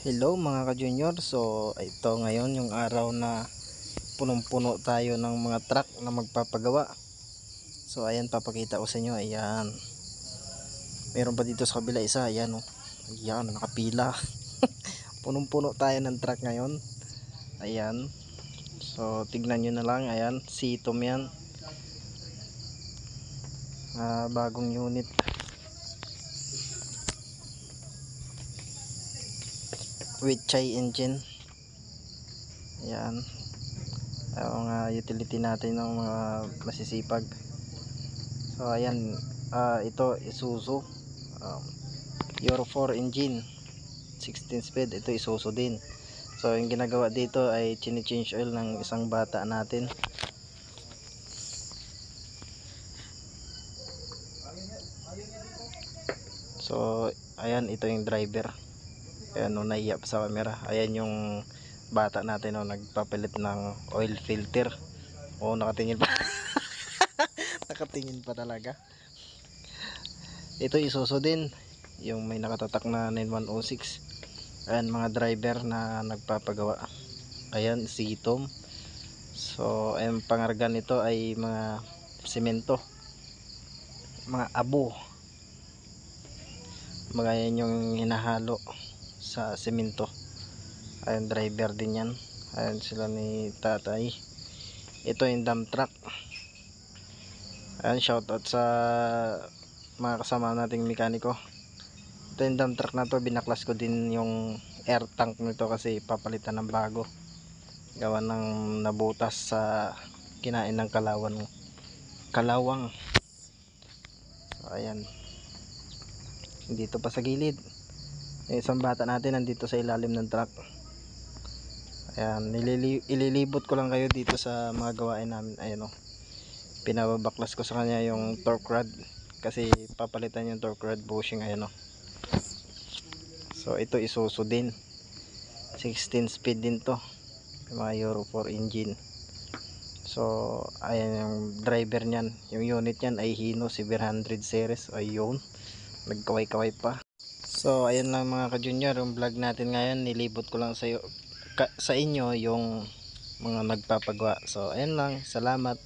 Hello mga ka-junior, so ito ngayon yung araw na punong-puno tayo ng mga truck na magpapagawa. So ayan, papakita ko sa inyo. Ayan, meron pa dito sa kabila isa. Ayan o, ayan, nakapila. Punong-puno tayo ng truck ngayon. Ayan, so tignan nyo na lang. Ayan, Sitom yan, bagong unit with chai engine. Ayan, ang utility natin ng mga masisipag. So ayan, ito Isuzu, Euro 4 engine, 16 speed. Ito Isuzu din. So yung ginagawa dito ay chine-change oil ng isang bata natin. So ayan, ito yung driver. Ayan, no, naiya pa sa camera. Ayan yung bata natin, no, nagpapalit ng oil filter. Oh, nakatingin pa. Nakatingin pa talaga. Ito Isuzu din, yung may nakatatak na 9106. Ayan, mga driver na nagpapagawa. Ayan, Sitom. So ang pangarga nito ay mga semento, mga abo, mga yan yung hinahalo sa semento. Ayan, driver din yan. Ayan sila ni tatay. Ito yung dump truck. Ayan, shoutout sa mga kasama nating mekaniko. Ito yung dump truck na to, binaklas ko din yung air tank nito kasi papalitan ng bago, gawa ng nabutas sa kinain ng kalawang. So ayan, dito pa sa gilid yung isang bata natin nandito sa ilalim ng truck. Ayan, ililibot ko lang kayo dito sa mga gawain namin. Ayan o, pinababaklas ko sa kanya yung torque rod kasi papalitan yung torque rod bushing. Ayan o, so ito Isuzu din, 16 speed din to, mga Euro 4 engine. So ayan yung driver nyan, yung unit nyan ay Hino 700 series. Ayun, nagkaway-kaway pa. So ayun lang mga ka-junior, yung vlog natin ngayon, nilibot ko lang sa inyo yung mga nagpapagawa. So ayun lang, salamat.